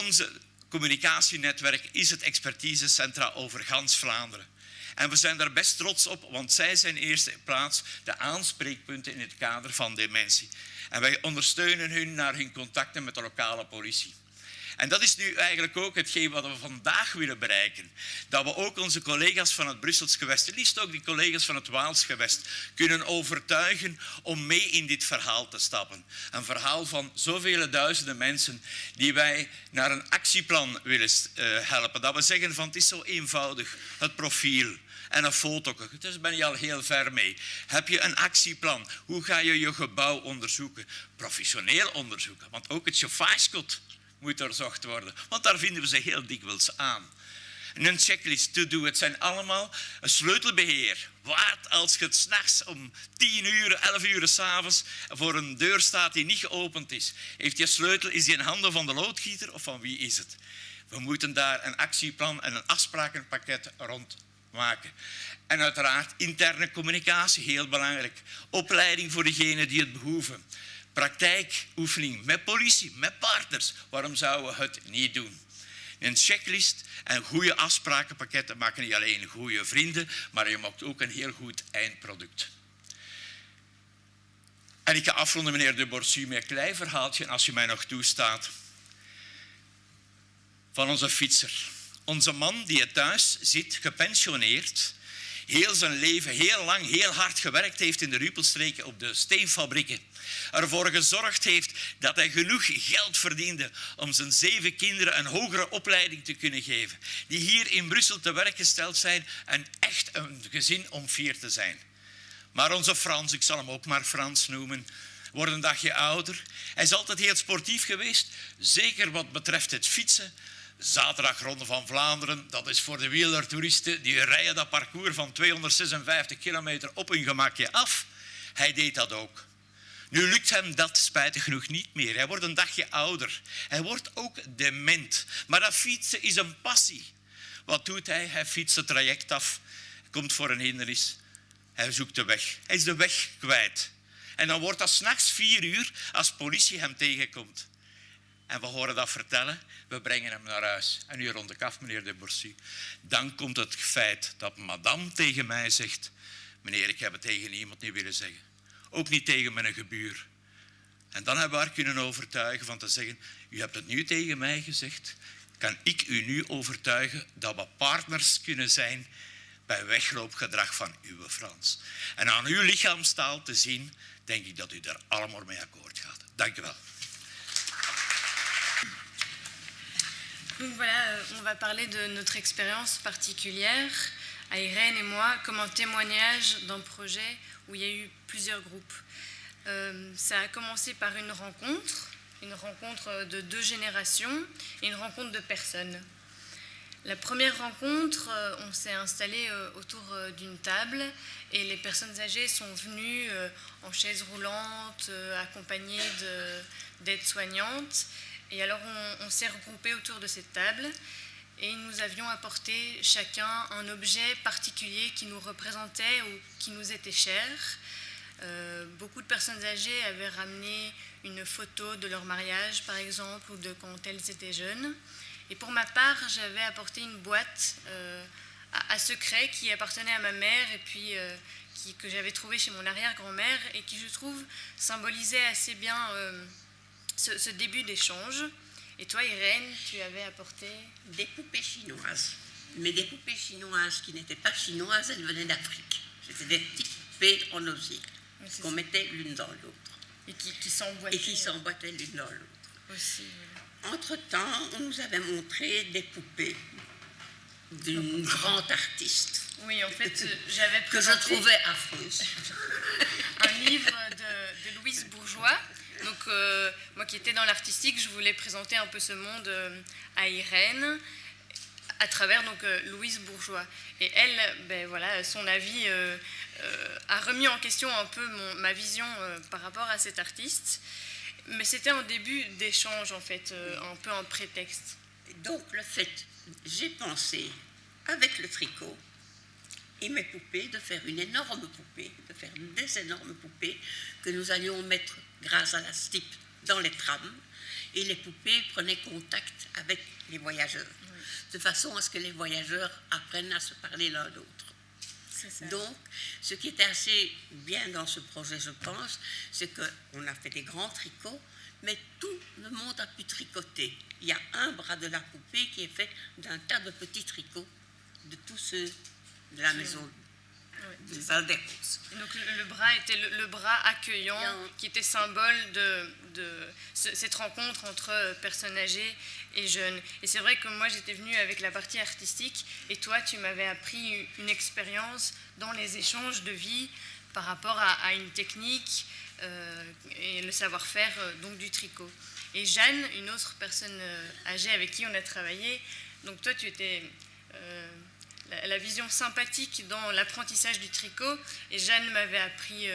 Onze communicatienetwerk is het expertisecentra over gans Vlaanderen. En we zijn daar best trots op, want zij zijn in eerste plaats de aanspreekpunten in het kader van dementie. En wij ondersteunen hun naar hun contacten met de lokale politie. En dat is nu eigenlijk ook hetgeen wat we vandaag willen bereiken. Dat we ook onze collega's van het Brussels gewest, liefst ook die collega's van het Waals gewest, kunnen overtuigen om mee in dit verhaal te stappen. Een verhaal van zoveel duizenden mensen die wij naar een actieplan willen helpen. Dat we zeggen van het is zo eenvoudig, het profiel en een foto. Dus ben je al heel ver mee. Heb je een actieplan? Hoe ga je je gebouw onderzoeken? Professioneel onderzoeken, want ook het chauffagecode moet doorzocht worden, want daar vinden we ze heel dikwijls aan. En een checklist, to do, het zijn allemaal een sleutelbeheer. Waard als je het 's nachts om 10 uur, 11 uur 's avonds voor een deur staat die niet geopend is. Heeft je sleutel, is die in handen van de loodgieter of van wie is het? We moeten daar een actieplan en een afsprakenpakket rond maken. En uiteraard interne communicatie, heel belangrijk. Opleiding voor degenen die het behoeven. Praktijkoefening met politie, met partners. Waarom zouden we het niet doen? Een checklist en goede afsprakenpakketten maken niet alleen goede vrienden, maar je maakt ook een heel goed eindproduct. En ik ga afronden, meneer De Borsu, met een klein verhaaltje, als je mij nog toestaat, van onze fietser. Onze man die thuis zit, gepensioneerd, heel zijn leven heel lang, heel hard gewerkt heeft in de Rupelstreken op de steenfabrieken. Ervoor gezorgd heeft dat hij genoeg geld verdiende om zijn 7 kinderen een hogere opleiding te kunnen geven. Die hier in Brussel te werk gesteld zijn en echt een gezin om fier te zijn. Maar onze Frans, ik zal hem ook maar Frans noemen, wordt een dagje ouder. Hij is altijd heel sportief geweest, zeker wat betreft het fietsen. Zaterdag Ronde van Vlaanderen, dat is voor de wielertoeristen, die rijden dat parcours van 256 kilometer op hun gemakje af. Hij deed dat ook. Nu lukt hem dat spijtig genoeg niet meer. Hij wordt een dagje ouder. Hij wordt ook dement. Maar dat fietsen is een passie. Wat doet hij? Hij fietst het traject af, komt voor een hindernis. Hij zoekt de weg. Hij is de weg kwijt. En dan wordt dat 's nachts 4 uur als politie hem tegenkomt. En we horen dat vertellen, we brengen hem naar huis. En u rond ik af, meneer De Borsu. Dan komt het feit dat madame tegen mij zegt, meneer, ik heb het tegen iemand niet willen zeggen. Ook niet tegen mijn gebuur. En dan hebben we haar kunnen overtuigen van te zeggen, u hebt het nu tegen mij gezegd, kan ik u nu overtuigen dat we partners kunnen zijn bij wegloopgedrag van uw Frans. En aan uw lichaamstaal te zien, denk ik dat u daar allemaal mee akkoord gaat. Dank u wel. Donc voilà, on va parler de notre expérience particulière, à Irène et moi, comme un témoignage d'un projet où il y a eu plusieurs groupes. Ça a commencé par une rencontre de 2 générations et une rencontre de personnes. La première rencontre, on s'est installé autour d'une table et les personnes âgées sont venues en chaise roulante, accompagnées d'aides-soignantes. Et alors on s'est regroupés autour de cette table et nous avions apporté chacun un objet particulier qui nous représentait ou qui nous était cher. Beaucoup de personnes âgées avaient ramené une photo de leur mariage, par exemple, ou de quand elles étaient jeunes. Et pour ma part, j'avais apporté une boîte à secret qui appartenait à ma mère et puis que j'avais trouvée chez mon arrière-grand-mère et qui, je trouve, symbolisait assez bien ce début d'échange. Et toi, Irène, tu avais apporté des poupées chinoises. Mais des poupées chinoises qui n'étaient pas chinoises, elles venaient d'Afrique. C'était des petites poupées en osier qu'on mettait l'une dans l'autre. Et qui s'emboîtaient. Et qui s'emboîtaient l'une dans l'autre. Aussi. Entre-temps, on nous avait montré des poupées d'une grande artiste. Oui, en fait, j'avais que je trouvais affreuse. Un livre de Louise Bourgeois. Donc, moi qui étais dans l'artistique, je voulais présenter un peu ce monde à Irène à travers donc, Louise Bourgeois. Et elle, ben, voilà, son avis a remis en question un peu ma vision par rapport à cet artiste. Mais c'était un début d'échange, en fait, un peu un prétexte. Donc, le fait, j'ai pensé, avec le tricot et mes poupées, de faire une énorme poupée, de faire des énormes poupées que nous allions mettre grâce à la STIP dans les trams et les poupées prenaient contact avec les voyageurs, de façon à ce que les voyageurs apprennent à se parler l'un l'autre. Donc, ce qui était assez bien dans ce projet, je pense, c'est qu'on a fait des grands tricots, mais tout le monde a pu tricoter. Il y a un bras de la poupée qui est fait d'un tas de petits tricots de tous ceux de la maison de Val-des-Roses. Donc le bras était le bras accueillant qui était symbole de cette rencontre entre personnes âgées et jeunes. Et c'est vrai que moi j'étais venue avec la partie artistique et toi tu m'avais appris une expérience dans les échanges de vie par rapport à une technique et le savoir-faire donc du tricot. Et Jeanne, une autre personne âgée avec qui on a travaillé, donc toi tu étais la vision sympathique dans l'apprentissage du tricot et Jeanne m'avait appris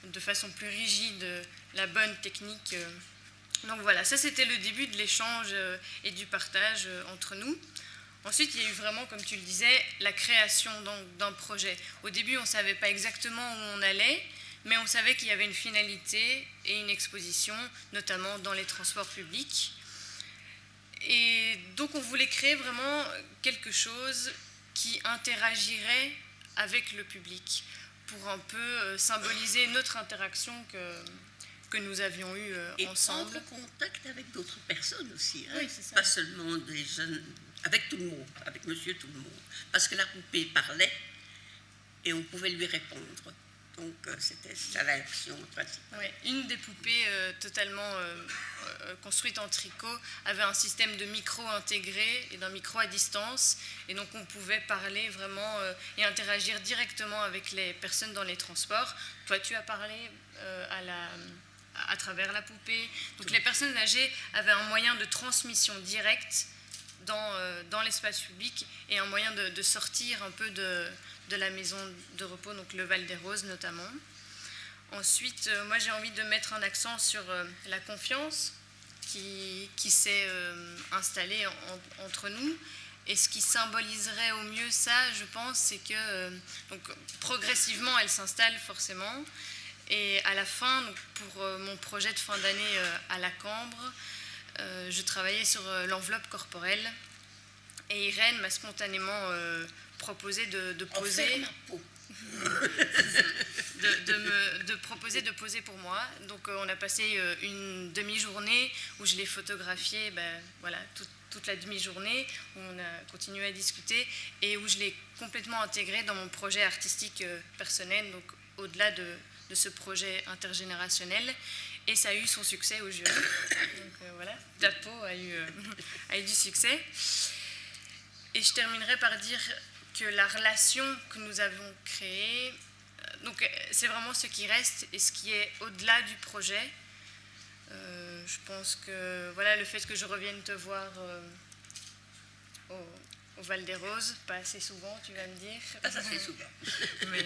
de façon plus rigide la bonne technique. Donc voilà, ça c'était le début de l'échange et du partage entre nous. Ensuite, il y a eu vraiment, comme tu le disais, la création d'un projet. Au début, on ne savait pas exactement où on allait, mais on savait qu'il y avait une finalité et une exposition, notamment dans les transports publics. Et donc on voulait créer vraiment quelque chose qui interagirait avec le public pour un peu symboliser notre interaction que nous avions eue ensemble. Et prendre contact avec d'autres personnes aussi, hein. Oui, c'est ça. Pas seulement des jeunes, avec tout le monde, avec monsieur tout le monde. Parce que la poupée parlait et on pouvait lui répondre. Donc c'était ça l'action principale. Oui, une des poupées totalement construite en tricot avait un système de micro intégré et d'un micro à distance. Et donc on pouvait parler vraiment et interagir directement avec les personnes dans les transports. Toi, tu as parlé à travers la poupée. Donc les personnes âgées avaient un moyen de transmission directe dans l'espace public et un moyen de sortir un peu de la maison de repos, donc le Val-des-Roses notamment. Ensuite, moi j'ai envie de mettre un accent sur la confiance qui s'est installée entre nous. Et ce qui symboliserait au mieux ça, je pense, c'est que donc, progressivement elle s'installe forcément. Et à la fin, donc, pour mon projet de fin d'année à la Cambre, je travaillais sur l'enveloppe corporelle. Et Irène m'a spontanément proposé de poser. de proposer de poser pour moi. Donc on a passé une demi-journée où je l'ai photographié voilà, toute la demi-journée, où on a continué à discuter et où je l'ai complètement intégré dans mon projet artistique personnel, donc au-delà de ce projet intergénérationnel. Et ça a eu son succès au jury. Donc voilà, Dapo a eu du succès. Et je terminerai par dire que la relation que nous avons créée, donc c'est vraiment ce qui reste et ce qui est au-delà du projet. Je pense que voilà, le fait que je revienne te voir au Val-des-Roses, pas assez souvent, tu vas me dire. Pas assez souvent. Mais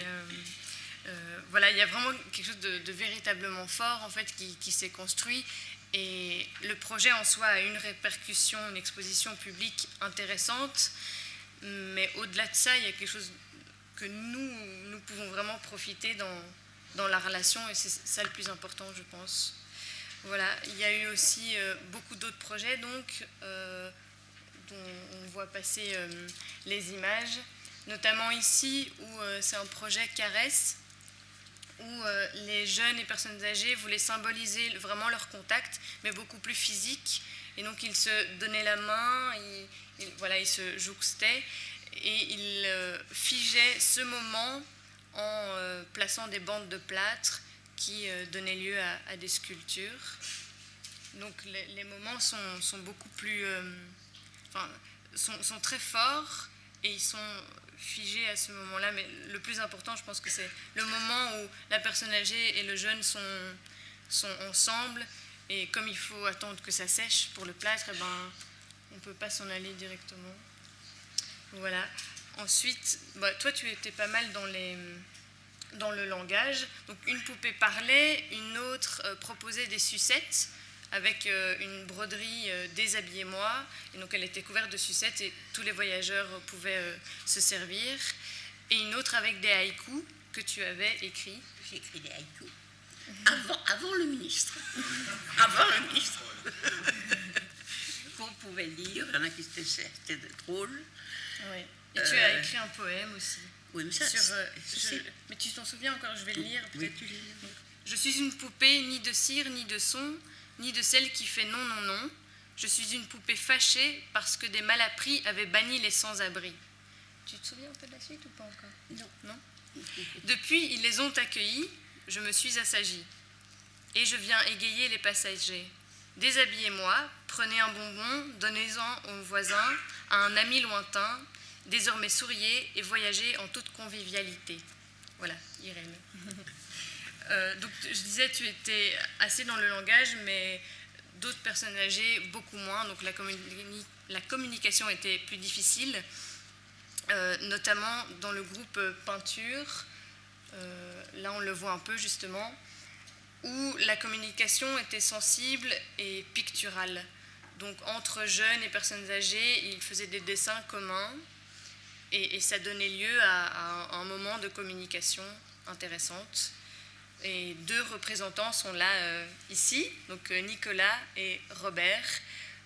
voilà, il y a vraiment quelque chose de véritablement fort en fait qui s'est construit. Et le projet en soi a une répercussion, une exposition publique intéressante. Mais au-delà de ça, il y a quelque chose que nous pouvons vraiment profiter dans la relation et c'est ça le plus important, je pense. Voilà, il y a eu aussi beaucoup d'autres projets donc, dont on voit passer les images, notamment ici où c'est un projet Caresse, où les jeunes et personnes âgées voulaient symboliser vraiment leur contact, mais beaucoup plus physique. Et donc ils se donnaient la main, ils se jouxtaient et ils figeaient ce moment en plaçant des bandes de plâtre qui donnaient lieu à des sculptures. Donc les moments sont beaucoup plus, sont très forts et ils sont figés à ce moment-là. Mais le plus important, je pense que c'est le moment où la personne âgée et le jeune sont ensemble. Et comme il faut attendre que ça sèche pour le plâtre, on ne peut pas s'en aller directement. Voilà. Ensuite, toi, tu étais pas mal dans le langage. Donc, une poupée parlait, une autre proposait des sucettes avec une broderie « Déshabillez-moi ». Et donc, elle était couverte de sucettes et tous les voyageurs pouvaient se servir. Et une autre avec des haïkus que tu avais écrits. J'ai écrit des haïkus. avant le ministre. Avant le ministre. Qu'on pouvait lire, il y en a qui c'était drôle. Oui. Et tu as écrit un poème aussi. Oui, mais ça, mais tu t'en souviens encore, je vais le lire. Oui, tu lis. Je suis une poupée, ni de cire, ni de son, ni de celle qui fait non, non, non. Je suis une poupée fâchée parce que des malappris avaient banni les sans-abri. Tu te souviens un peu de la suite ou pas encore? Non. Non. Depuis, ils les ont accueillis, je me suis assagie. Et je viens égayer les passagers. Déshabillez-moi, prenez un bonbon, donnez-en aux voisins, à un ami lointain. Désormais souriez et voyagez en toute convivialité. Voilà, Irène. Donc je disais, tu étais assez dans le langage, mais d'autres personnes âgées, beaucoup moins. Donc la communication était plus difficile, notamment dans le groupe peinture. Là, on le voit un peu justement, où la communication était sensible et picturale. Donc entre jeunes et personnes âgées, ils faisaient des dessins communs. Et ça donnait lieu à un moment de communication intéressante. Et deux représentants sont là ici, donc Nicolas et Robert.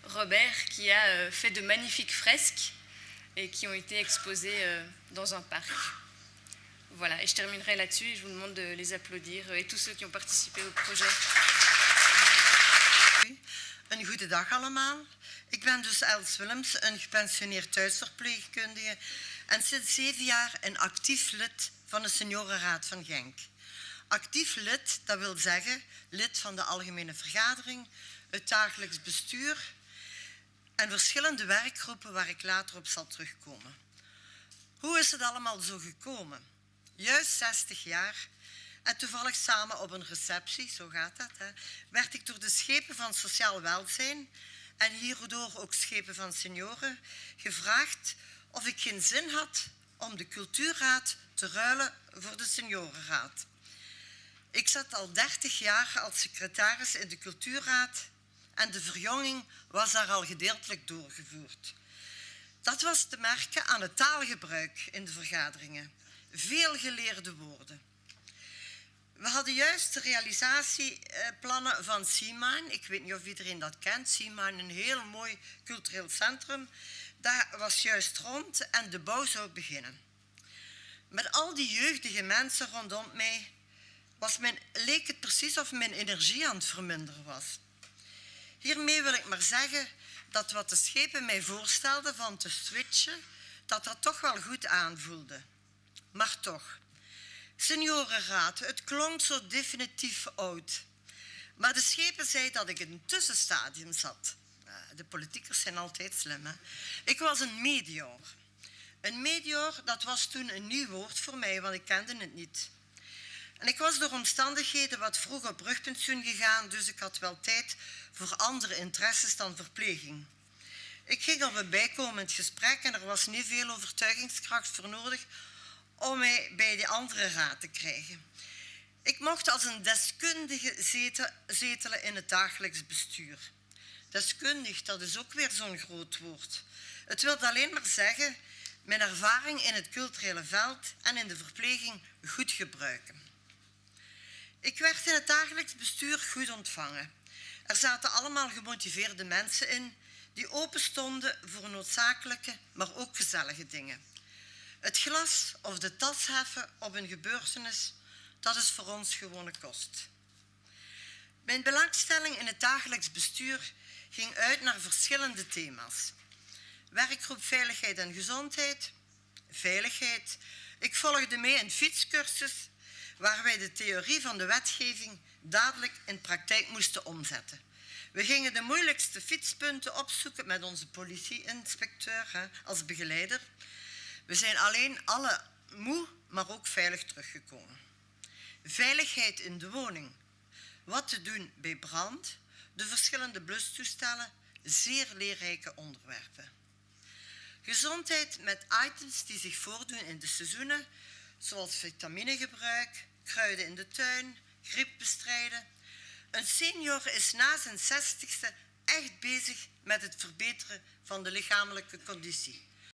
Robert qui a fait de magnifiques fresques et qui ont été exposées dans un parc. Voilà, et je terminerai là-dessus et je vous demande de les applaudir et tous ceux qui ont participé au projet. Een goede dag allemaal. Ik ben dus Els Willems, een gepensioneerd thuisverpleegkundige en sinds 7 jaar een actief lid van de Seniorenraad van Genk. Actief lid, dat wil zeggen lid van de Algemene Vergadering, het dagelijks bestuur en verschillende werkgroepen waar ik later op zal terugkomen. Hoe is het allemaal zo gekomen? Juist 60 jaar en toevallig samen op een receptie, zo gaat dat, werd ik door de schepen van sociaal welzijn en hierdoor ook schepen van senioren gevraagd of ik geen zin had om de cultuurraad te ruilen voor de seniorenraad. Ik zat al 30 jaar als secretaris in de cultuurraad en de verjonging was daar al gedeeltelijk doorgevoerd. Dat was te merken aan het taalgebruik in de vergaderingen. Veel geleerde woorden. We hadden juist de realisatieplannen van Seamine. Ik weet niet of iedereen dat kent. Seamine, een heel mooi cultureel centrum. Dat was juist rond en de bouw zou beginnen. Met al die jeugdige mensen rondom mij leek het precies of mijn energie aan het verminderen was. Hiermee wil ik maar zeggen dat wat de schepen mij voorstelden van te switchen, dat toch wel goed aanvoelde. Maar toch, seniorenraad, het klonk zo definitief oud. Maar de schepen zeiden dat ik in een tussenstadium zat. De politiekers zijn altijd slim, hè? Ik was een medior. Een medior, dat was toen een nieuw woord voor mij, want ik kende het niet. En ik was door omstandigheden wat vroeg op rugpensioen gegaan, dus ik had wel tijd voor andere interesses dan verpleging. Ik ging op een bijkomend gesprek en er was niet veel overtuigingskracht voor nodig om mij bij die andere raad te krijgen. Ik mocht als een deskundige zetelen in het dagelijks bestuur. Deskundig, dat is ook weer zo'n groot woord. Het wil alleen maar zeggen, mijn ervaring in het culturele veld en in de verpleging goed gebruiken. Ik werd in het dagelijks bestuur goed ontvangen. Er zaten allemaal gemotiveerde mensen in die open stonden voor noodzakelijke, maar ook gezellige dingen. Het glas of de tas heffen op een gebeurtenis, dat is voor ons gewone kost. Mijn belangstelling in het dagelijks bestuur ging uit naar verschillende thema's. Werkgroep Veiligheid en Gezondheid, veiligheid. Ik volgde mee een fietscursus waar wij de theorie van de wetgeving dadelijk in praktijk moesten omzetten. We gingen de moeilijkste fietspunten opzoeken met onze politieinspecteur als begeleider. We zijn alleen alle moe, maar ook veilig teruggekomen. Veiligheid in de woning. Wat te doen bij brand, de verschillende blustoestellen, zeer leerrijke onderwerpen. Gezondheid met items die zich voordoen in de seizoenen, zoals vitaminegebruik, kruiden in de tuin, griep bestrijden. Een senior is na zijn 60ste echt bezig met het verbeteren van de lichamelijke conditie.